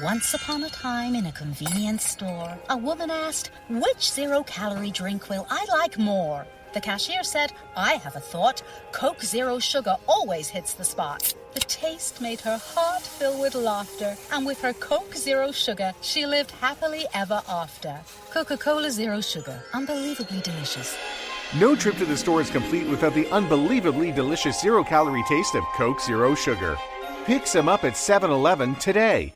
Once upon a time in a convenience store, a woman asked, "Which zero-calorie drink will I like more?" The cashier said, "I have a thought. Coke Zero Sugar always hits the spot." The taste made her heart fill with laughter, and with her Coke Zero Sugar, she lived happily ever after. Coca-Cola Zero Sugar, unbelievably delicious. No trip to the store is complete without the unbelievably delicious zero-calorie taste of Coke Zero Sugar. Pick some up at 7-Eleven today.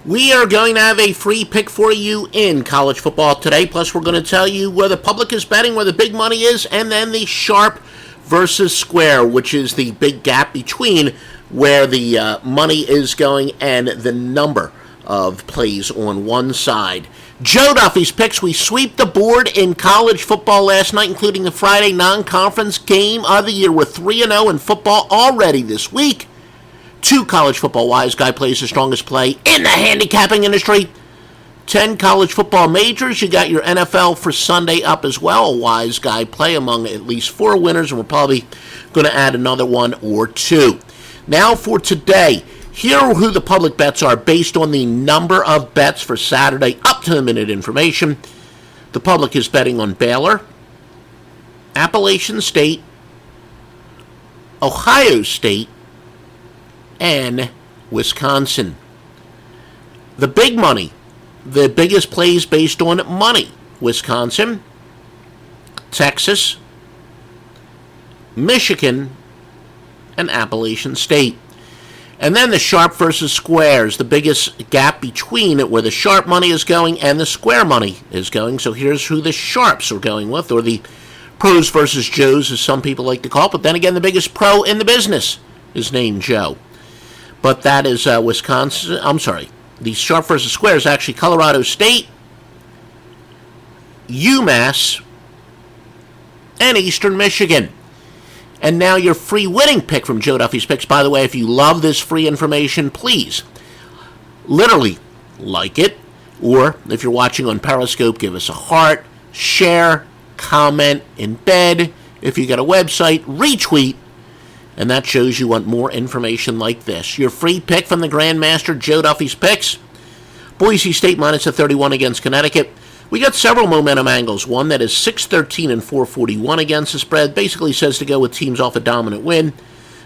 We are going to have a free pick for you in college football today. Plus, we're going to tell you where the public is betting, where the big money is, and then the sharp versus square, which is the big gap between where the money is going and the number of plays on one side. Joe Duffy's picks. We sweep the board in college football last night, including the Friday non-conference game of the year. We're 3-0 in football already this week. 2 college football wise guy plays the strongest play in the handicapping industry. 10 college football majors. You got your NFL for Sunday up as well. A wise guy play among at least 4 winners, and we're probably going to add another 1 or 2. Now for today. Here are who the public bets are based on the number of bets for Saturday, up to the minute information. The public is betting on Baylor, Appalachian State, Ohio State, and Wisconsin. The big money, the biggest plays based on money: Wisconsin, Texas, Michigan, and Appalachian State. And then the sharp versus squares, the biggest gap between where the sharp money is going and the square money is going. So here's who the sharps are going with, or the pros versus Joes, as some people like to call it. But then again, the biggest pro in the business is named Joe. But that is Wisconsin. I'm sorry. The sharp versus square is actually Colorado State, UMass, and Eastern Michigan. And now your free winning pick from Joe Duffy's Picks. By the way, if you love this free information, please literally like it. Or if you're watching on Periscope, give us a heart, share, comment, embed. If you got a website, retweet. And that shows you want more information like this. Your free pick from the Grandmaster, Joe Duffy's Picks. Boise State minus a 31 against Connecticut. We got several momentum angles. One that is 6-13 and 441 against the spread. Basically says to go with teams off a dominant win.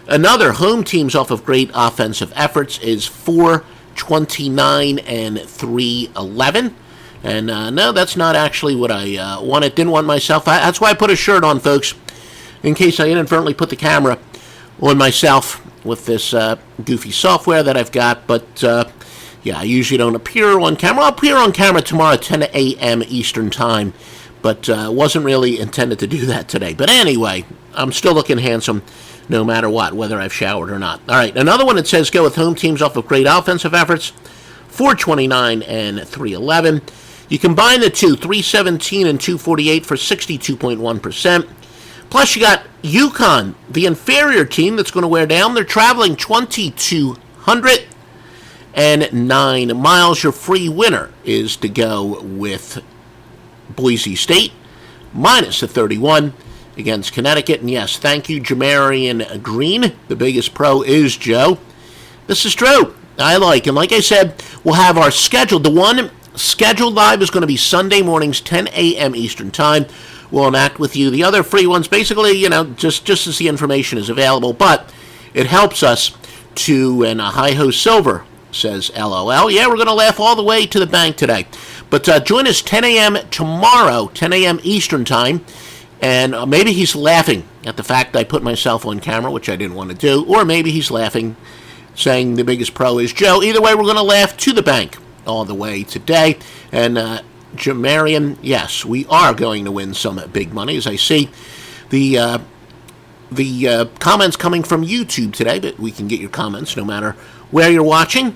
Another, home teams off of great offensive efforts, is 429 and 311. And no, that's not actually what I wanted. Didn't want myself. That's why I put a shirt on, folks, in case I inadvertently put the camera on myself with this goofy software that I've got. But yeah, I usually don't appear on camera. I'll appear on camera tomorrow at 10 a.m. Eastern Time, but wasn't really intended to do that today. But anyway, I'm still looking handsome no matter what, whether I've showered or not. All right, another one that says go with home teams off of great offensive efforts, 429 and 311. You combine the two, 317 and 248 for 62.1%. Plus, you got UConn, the inferior team that's going to wear down. They're traveling 2,209 miles. Your free winner is to go with Boise State, minus a 31 against Connecticut. And yes, thank you, Jamarian Green. The biggest pro is Joe. This is true. I like. And like I said, we'll have our scheduled. The one scheduled live is going to be Sunday mornings, 10 a.m. Eastern Time. We'll enact with you the other free ones, basically, just as the information is available. But it helps us to, and Hi-Ho Silver says LOL. Yeah, we're going to laugh all the way to the bank today. But join us 10 a.m. tomorrow, 10 a.m. Eastern Time. And maybe he's laughing at the fact I put myself on camera, which I didn't want to do. Or maybe he's laughing, saying the biggest pro is Joe. Either way, we're going to laugh to the bank all the way today. And Jamarian, yes, we are going to win some big money, as I see the comments coming from YouTube today, but we can get your comments no matter where you're watching.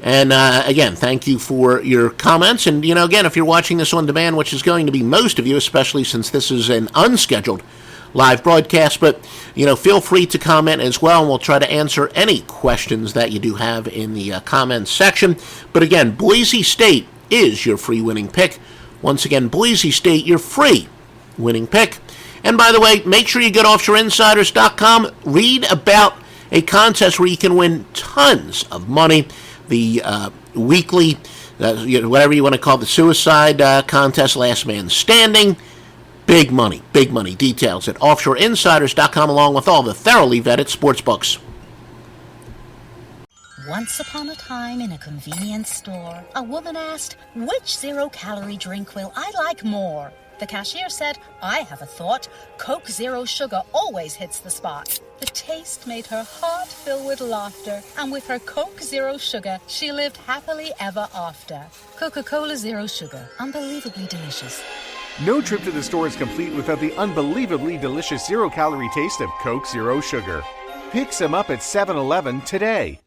And again, thank you for your comments. And, again, if you're watching this on demand, which is going to be most of you, especially since this is an unscheduled live broadcast, but, feel free to comment as well, and we'll try to answer any questions that you do have in the comments section. But again, Boise State is your free winning pick. Once again, Boise State, your free winning pick. And by the way, make sure you go to offshoreinsiders.com, read about a contest where you can win tons of money. the weekly, whatever you want to call the suicide contest, last man standing. Big money, big money. Details at offshoreinsiders.com, along with all the thoroughly vetted sports books. Once upon a time in a convenience store, a woman asked, which zero-calorie drink will I like more? The cashier said, I have a thought. Coke Zero Sugar always hits the spot. The taste made her heart fill with laughter, and with her Coke Zero Sugar, she lived happily ever after. Coca-Cola Zero Sugar, unbelievably delicious. No trip to the store is complete without the unbelievably delicious zero-calorie taste of Coke Zero Sugar. Pick some up at 7-Eleven today.